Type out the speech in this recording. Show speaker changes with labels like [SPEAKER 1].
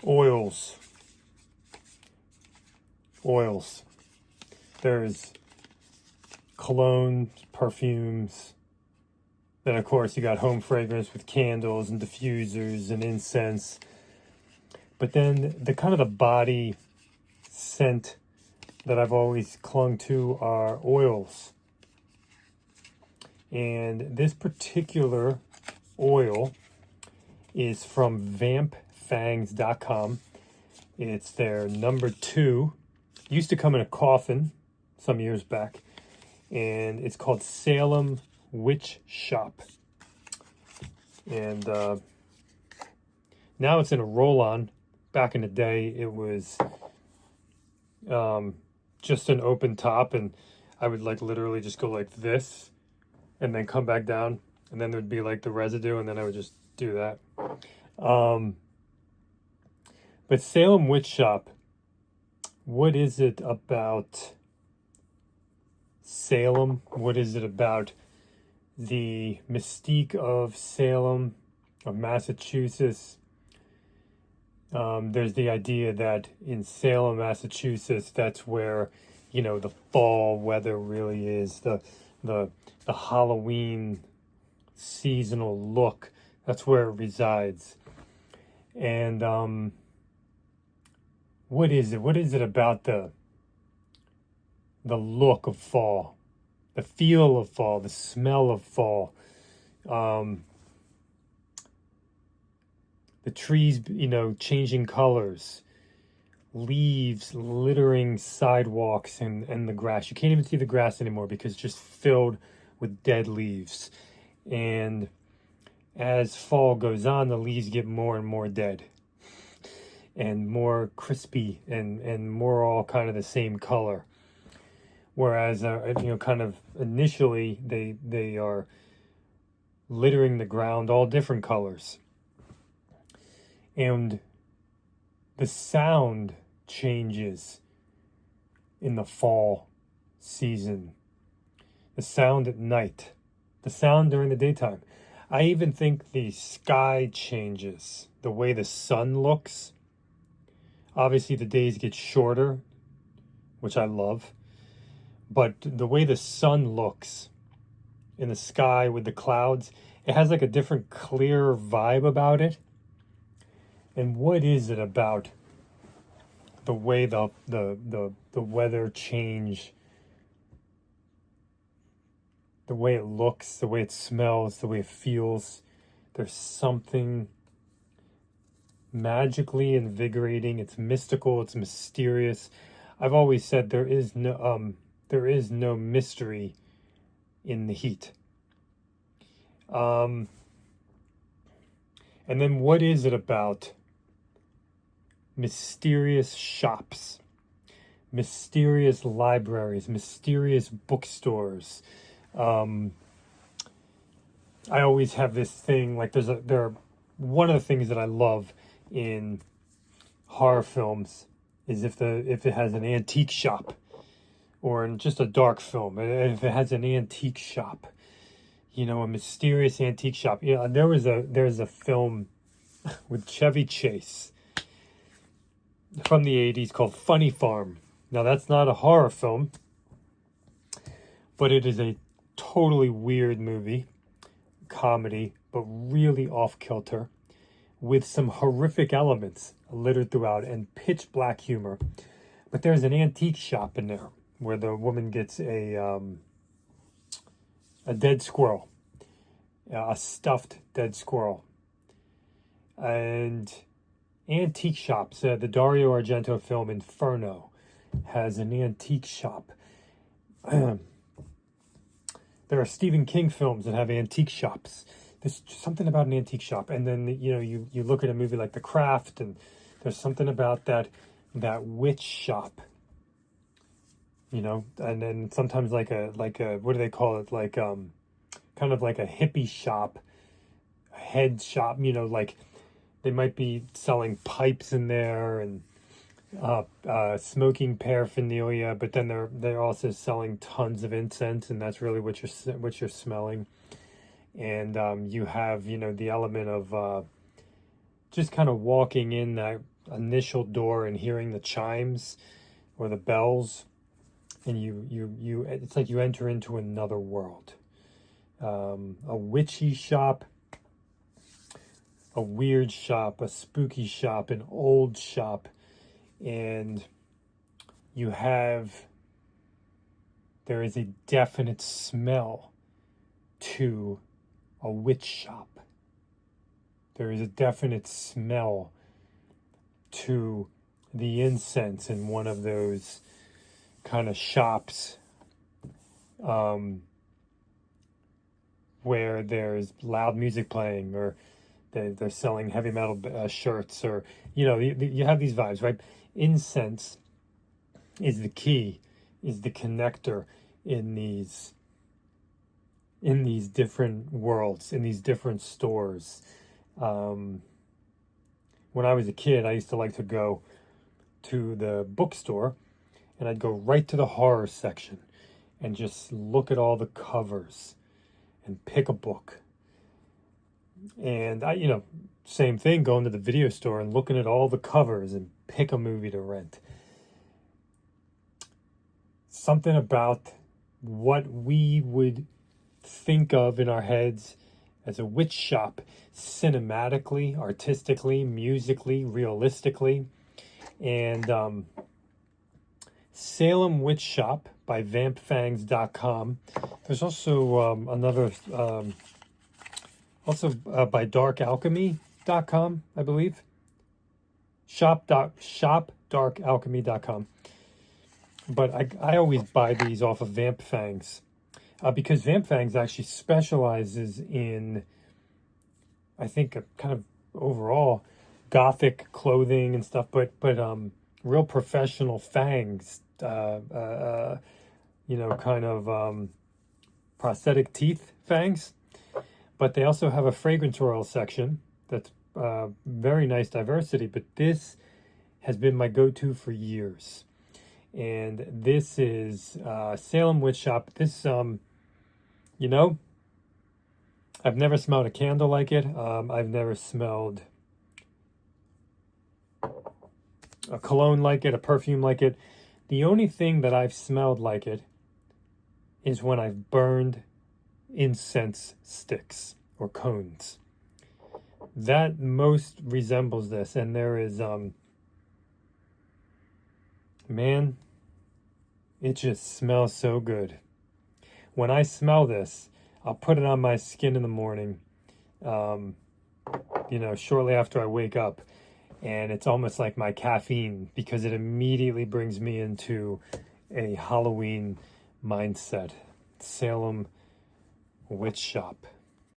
[SPEAKER 1] Oils. Oils. There's cologne, perfumes. Then, of course, you got home fragrance with candles and diffusers and incense. But then the kind of the body scent that I've always clung to are oils. And this particular oil is from vampfangs.com. It's their number 2. It used to come in a coffin some years back. And it's called Salem Witch Shop. And now it's in a roll-on. Back in the day, it was just an open top, and I would like literally just go like this and then come back down, and then there'd be like the residue, and then I would just do that. But Salem Witch Shop, what is it about Salem? What is it about the mystique of Salem, of Massachusetts? There's the idea that in Salem, Massachusetts, that's where, you know, the fall weather really is, the Halloween seasonal look. That's where it resides. And what is it? What is it about the look of fall, the feel of fall, the smell of fall? The trees, you know, changing colors, leaves littering sidewalks and the grass. You can't even see the grass anymore because it's just filled with dead leaves. And as fall goes on, the leaves get more and more dead and more crispy and more all kind of the same color. Whereas, you know, kind of initially they are littering the ground all different colors. And the sound changes in the fall season. The sound at night. The sound during the daytime. I even think the sky changes. The way the sun looks. Obviously the days get shorter, which I love. But the way the sun looks in the sky with the clouds, it has like a different clear vibe about it. And what is it about the way the weather change, the way it looks, the way it smells, the way it feels? There's something magically invigorating. It's mystical. It's mysterious. I've always said there is no mystery in the heat. And then what is it about mysterious shops, mysterious libraries, mysterious bookstores? I always have this thing, like one of the things that I love in horror films is if it has an antique shop, or in just a dark film, if it has an antique shop, you know, a mysterious antique shop. Yeah, there's a film with Chevy Chase from the 80s called Funny Farm. Now that's not a horror film, but it is a totally weird movie, comedy, but really off-kilter, with some horrific elements littered throughout and pitch black humor. But there's an antique shop in there where the woman gets a dead squirrel, a stuffed dead squirrel. And antique shops, the Dario Argento film Inferno has an antique shop. There are Stephen King films that have antique shops. There's something about an antique shop. And then, you know, you look at a movie like The Craft, and there's something about that witch shop, you know. And then sometimes like a what do they call it, like kind of like a hippie shop, a head shop, you know, like they might be selling pipes in there and smoking paraphernalia, but then they're also selling tons of incense, and that's really what you're smelling. And you have, you know, the element of just kind of walking in that initial door and hearing the chimes or the bells, and you it's like you enter into another world. A witchy shop, a weird shop, a spooky shop, an old shop, and there is a definite smell to a witch shop. There is a definite smell to the incense in one of those kind of shops, where there's loud music playing, or they're selling heavy metal shirts, or you have these vibes, right? Incense is the key, is the connector in these different worlds, in these different stores. When I was a kid, I used to like to go to the bookstore, and I'd go right to the horror section and just look at all the covers and pick a book. And same thing, going to the video store and looking at all the covers and pick a movie to rent. Something about what we would think of in our heads as a witch shop, cinematically, artistically, musically, realistically. And Salem Witch Shop by vampfangs.com. There's also another, by darkalchemy.com, I believe. Shop.darkalchemy.com. But I always buy these off of Vamp Fangs, because Vamp Fangs actually specializes in, I think, a kind of overall gothic clothing and stuff, but real professional fangs, kind of prosthetic teeth fangs. But they also have a fragrance oil section that's very nice diversity. But this has been my go-to for years. And this is Salem Witch Shop. This, I've never smelled a candle like it. I've never smelled a cologne like it, a perfume like it. The only thing that I've smelled like it is when I've burned incense sticks or cones. That most resembles this. And there is, man, it just smells so good. When I smell this, I'll put it on my skin in the morning, shortly after I wake up. And it's almost like my caffeine, because it immediately brings me into a Halloween mindset. Salem Witch Shop.